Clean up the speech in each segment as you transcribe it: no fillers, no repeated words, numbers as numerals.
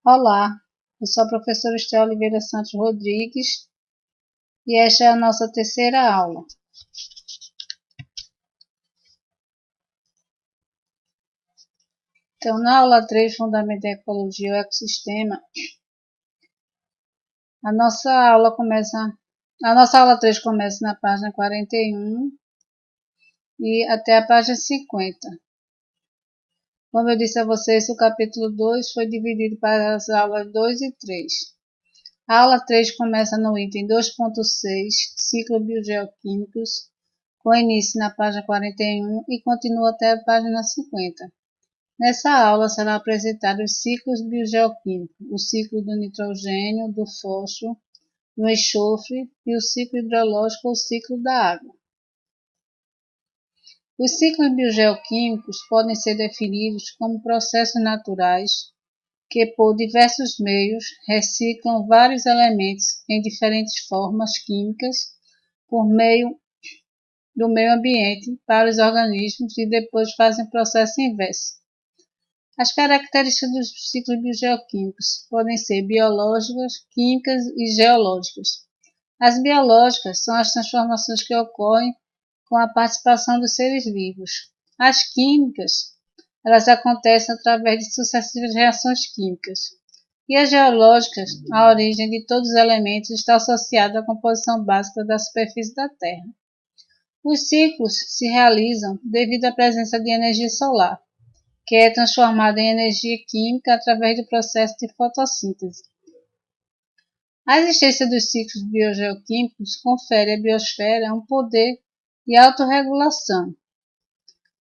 Olá, eu sou a professora Esté Oliveira Santos Rodrigues e esta é a nossa terceira aula. Então, na aula 3, Fundamento da Ecologia e o Ecossistema, a nossa aula 3 começa na página 41 e até a página 50. Como eu disse a vocês, o capítulo 2 foi dividido para as aulas 2 e 3. A aula 3 começa no item 2.6, Ciclos Biogeoquímicos, com início na página 41 e continua até a página 50. Nessa aula serão apresentados os ciclos biogeoquímicos, o ciclo do nitrogênio, do fósforo, do enxofre e o ciclo hidrológico ou ciclo da água. Os ciclos biogeoquímicos podem ser definidos como processos naturais que, por diversos meios, reciclam vários elementos em diferentes formas químicas por meio do meio ambiente para os organismos e depois fazem o processo inverso. As características dos ciclos biogeoquímicos podem ser biológicas, químicas e geológicas. As biológicas são as transformações que ocorrem com a participação dos seres vivos. As químicas, elas acontecem através de sucessivas reações químicas. E as geológicas, a origem de todos os elementos está associada à composição básica da superfície da Terra. Os ciclos se realizam devido à presença de energia solar, que é transformada em energia química através do processo de fotossíntese. A existência dos ciclos biogeoquímicos confere à biosfera um poder de autorregulação.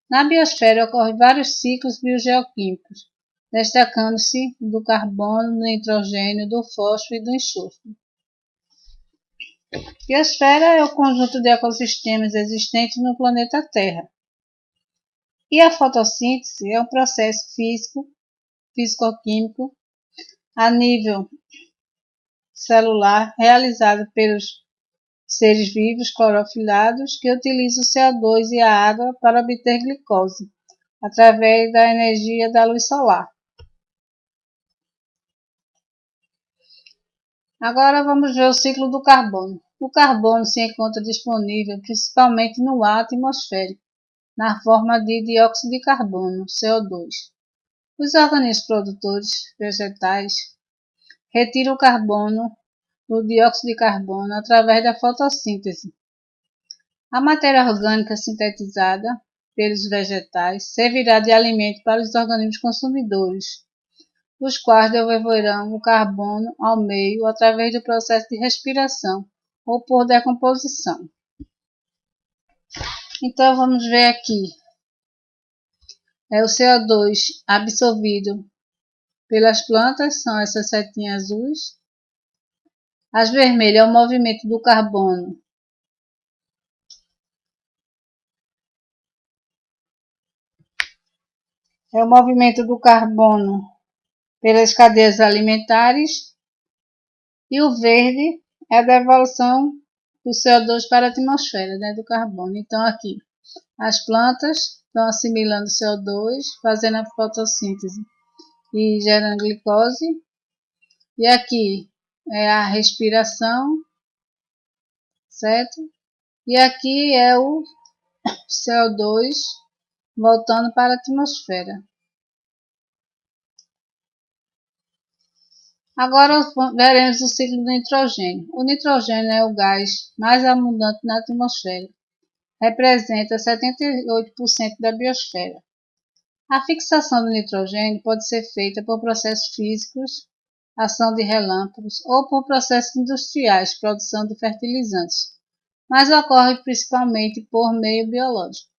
Na biosfera ocorrem vários ciclos biogeoquímicos, destacando-se do carbono, do nitrogênio, do fósforo e do enxofre. Biosfera é o conjunto de ecossistemas existentes no planeta Terra. E a fotossíntese é um processo físico-químico a nível celular realizado pelos seres vivos clorofilados que utilizam o CO2 e a água para obter glicose, através da energia da luz solar. Agora vamos ver o ciclo do carbono. O carbono se encontra disponível principalmente no ar atmosférico, na forma de dióxido de carbono, CO2. Os organismos produtores vegetais retiram o carbono do dióxido de carbono através da fotossíntese. A matéria orgânica sintetizada pelos vegetais servirá de alimento para os organismos consumidores, os quais devolverão o carbono ao meio através do processo de respiração ou por decomposição. Então vamos ver aqui. É o CO2 absorvido pelas plantas, são essas setinhas azuis. As vermelhas é o movimento do carbono pelas cadeias alimentares. E o verde é a devolução do CO2 para a atmosfera, do carbono. Então aqui, as plantas estão assimilando CO2, fazendo a fotossíntese e gerando glicose. E aqui é a respiração, certo? E aqui é o CO2 voltando para a atmosfera. Agora veremos o ciclo do nitrogênio. O nitrogênio é o gás mais abundante na atmosfera. Representa 78% da biosfera. A fixação do nitrogênio pode ser feita por processos físicos, ação de relâmpagos, ou por processos industriais, produção de fertilizantes, mas ocorre principalmente por meio biológico.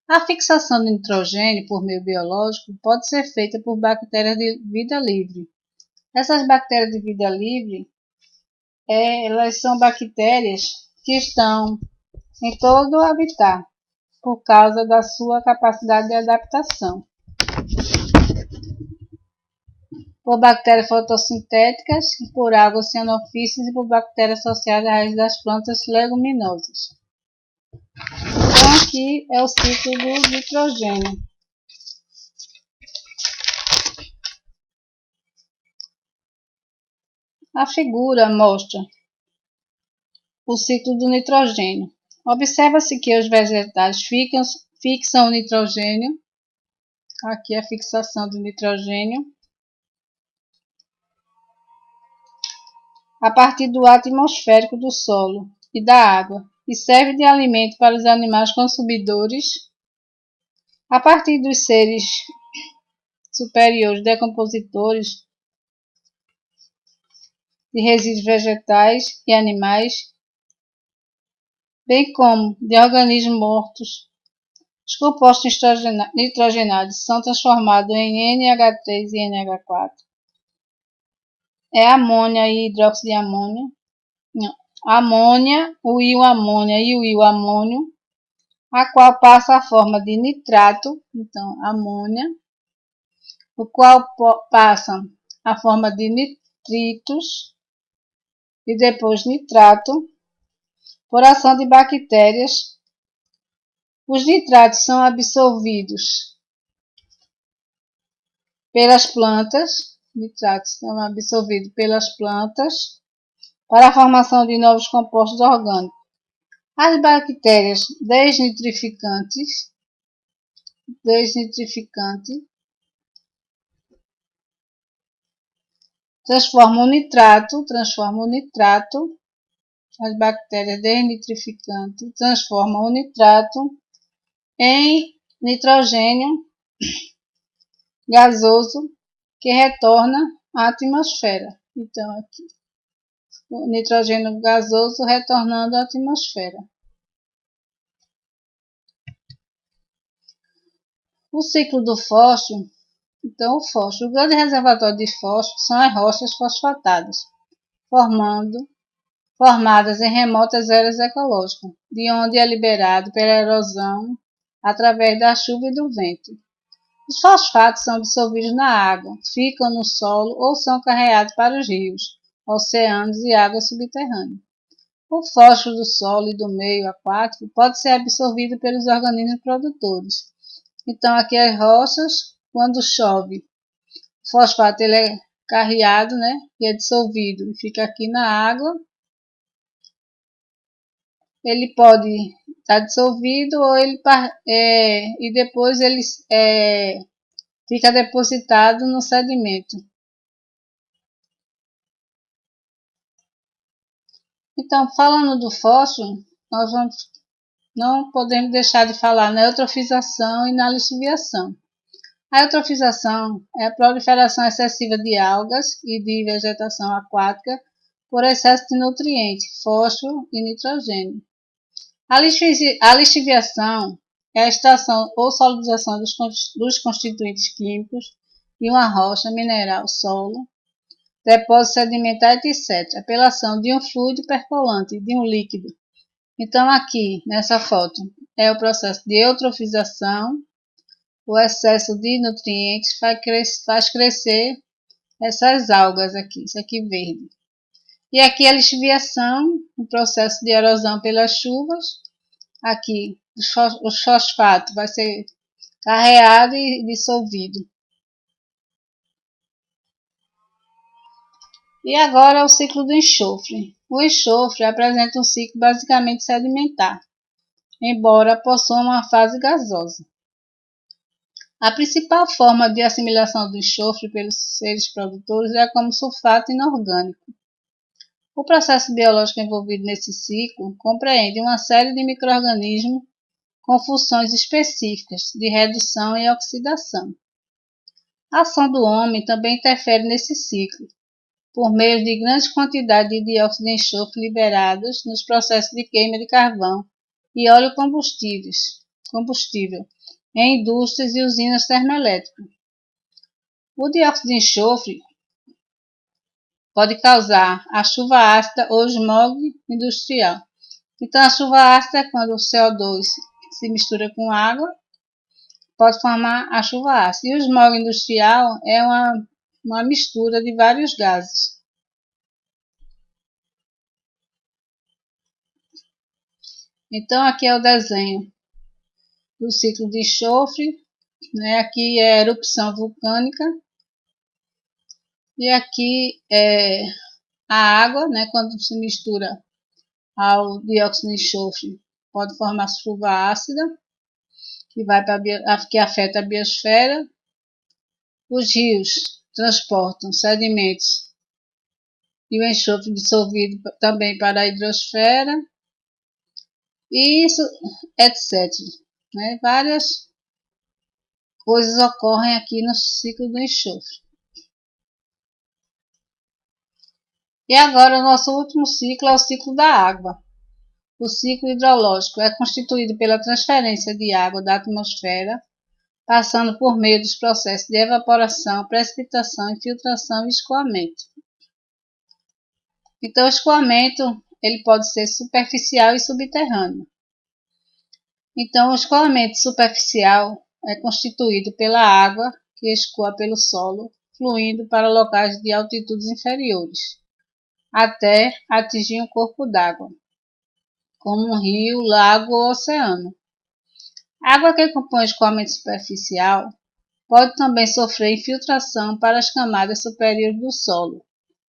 A fixação do nitrogênio por meio biológico pode ser feita por bactérias de vida livre. Essas bactérias de vida livre, elas são bactérias que estão em todo o habitat, por causa da sua capacidade de adaptação. Por bactérias fotossintéticas, por águas cianofílicas e por bactérias associadas à raiz das plantas leguminosas. Então aqui é o ciclo do nitrogênio. A figura mostra o ciclo do nitrogênio. Observa-se que os vegetais fixam o nitrogênio. Aqui a fixação do nitrogênio a partir do ar atmosférico do solo e da água e serve de alimento para os animais consumidores. A partir dos seres superiores decompositores de resíduos vegetais e animais, bem como de organismos mortos, os compostos nitrogenados são transformados em NH3 e NH4. É amônia e hidróxido de amônio. Não, amônia, o íon amônia e o íon amônio, a qual passa a forma de nitrato, então amônia, o qual passa a forma de nitritos e depois nitrato, por ação de bactérias. Os nitratos são absorvidos pelas plantas, para a formação de novos compostos orgânicos. As bactérias desnitrificantes transformam o nitrato, as bactérias desnitrificantes transformam o nitrato em nitrogênio gasoso que retorna à atmosfera. Então, aqui, o nitrogênio gasoso retornando à atmosfera. O ciclo do fósforo. Então, o grande reservatório de fósforo são as rochas fosfatadas, formadas em remotas eras ecológicas, de onde é liberado pela erosão através da chuva e do vento. Os fosfatos são dissolvidos na água, ficam no solo ou são carreados para os rios, oceanos e águas subterrâneas. O fósforo do solo e do meio aquático pode ser absorvido pelos organismos produtores. Então, aqui as rochas, quando chove, o fosfato ele é carreado, e é dissolvido e fica aqui na água. Ele pode estar dissolvido ou e depois ele fica depositado no sedimento. Então, falando do fósforo, nós não podemos deixar de falar na eutrofização e na lixiviação. A eutrofização é a proliferação excessiva de algas e de vegetação aquática por excesso de nutrientes, fósforo e nitrogênio. A lixiviação é a extração ou solidização dos constituintes químicos de uma rocha, mineral, solo, depósito sedimentar, etc., pela ação de um fluido percolante, de um líquido. Então, aqui, nessa foto, é o processo de eutrofização. O excesso de nutrientes faz crescer essas algas aqui, isso aqui verde. E aqui a lixiviação, o processo de erosão pelas chuvas. Aqui o fosfato vai ser carreado e dissolvido. E agora o ciclo do enxofre. O enxofre apresenta um ciclo basicamente sedimentar, embora possua uma fase gasosa. A principal forma de assimilação do enxofre pelos seres produtores é como sulfato inorgânico. O processo biológico envolvido nesse ciclo compreende uma série de micro-organismos com funções específicas de redução e oxidação. A ação do homem também interfere nesse ciclo, por meio de grandes quantidades de dióxido de enxofre liberados nos processos de queima de carvão e óleo combustível em indústrias e usinas termoelétricas. O dióxido de enxofre pode causar a chuva ácida ou smog industrial. Então, a chuva ácida é quando o CO2 se mistura com água, pode formar a chuva ácida. E o smog industrial é uma mistura de vários gases. Então, aqui é o desenho do ciclo de enxofre. Aqui é a erupção vulcânica. E aqui é a água, né, quando se mistura ao dióxido de enxofre, pode formar chuva ácida, que afeta a biosfera. Os rios transportam sedimentos e o enxofre dissolvido também para a hidrosfera, e isso, etc. Né? Várias coisas ocorrem aqui no ciclo do enxofre. E agora o nosso último ciclo é o ciclo da água. O ciclo hidrológico é constituído pela transferência de água da atmosfera, passando por meio dos processos de evaporação, precipitação, infiltração e escoamento. Então, o escoamento ele pode ser superficial e subterrâneo. Então, o escoamento superficial é constituído pela água que escoa pelo solo, fluindo para locais de altitudes inferiores, até atingir um corpo d'água, como um rio, lago ou oceano. A água que compõe o escoamento superficial pode também sofrer infiltração para as camadas superiores do solo,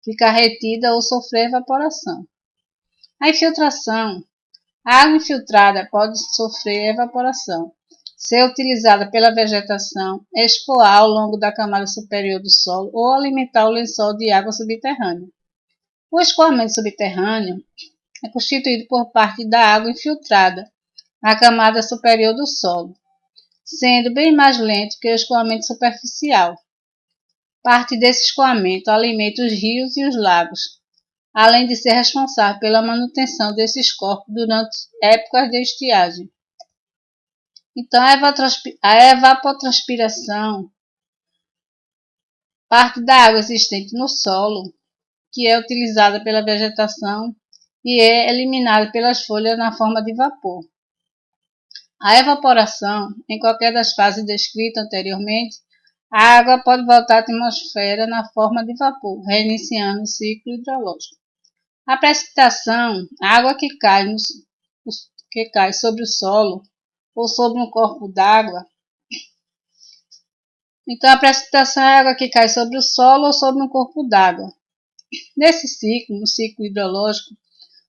ficar retida ou sofrer evaporação. A infiltração. A água infiltrada pode sofrer evaporação, ser utilizada pela vegetação, escoar ao longo da camada superior do solo ou alimentar o lençol de água subterrânea. O escoamento subterrâneo é constituído por parte da água infiltrada na camada superior do solo, sendo bem mais lento que o escoamento superficial. Parte desse escoamento alimenta os rios e os lagos, além de ser responsável pela manutenção desses corpos durante épocas de estiagem. Então, a evapotranspiração parte da água existente no solo, que é utilizada pela vegetação e é eliminada pelas folhas na forma de vapor. A evaporação, em qualquer das fases descritas anteriormente, a água pode voltar à atmosfera na forma de vapor, reiniciando o ciclo hidrológico. A precipitação, a água que cai sobre o solo ou sobre um corpo d'água. Então, a precipitação é a água que cai sobre o solo ou sobre um corpo d'água. Nesse ciclo, no ciclo hidrológico,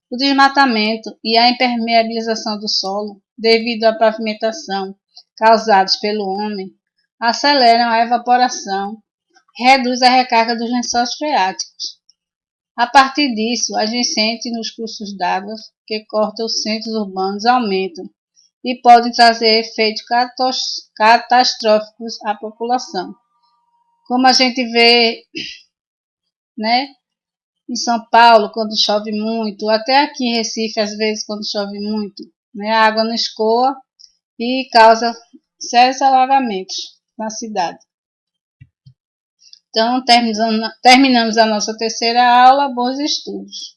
o desmatamento e a impermeabilização do solo, devido à pavimentação causados pelo homem, aceleram a evaporação e reduz a recarga dos lençóis freáticos. A partir disso, as enchentes nos cursos d'água que cortam os centros urbanos aumentam e podem trazer efeitos catastróficos à população. Como a gente vê, né, em São Paulo, quando chove muito, até aqui em Recife, às vezes, quando chove muito, né, a água não escoa e causa sérios alagamentos na cidade. Então, terminamos a nossa terceira aula. Bons estudos!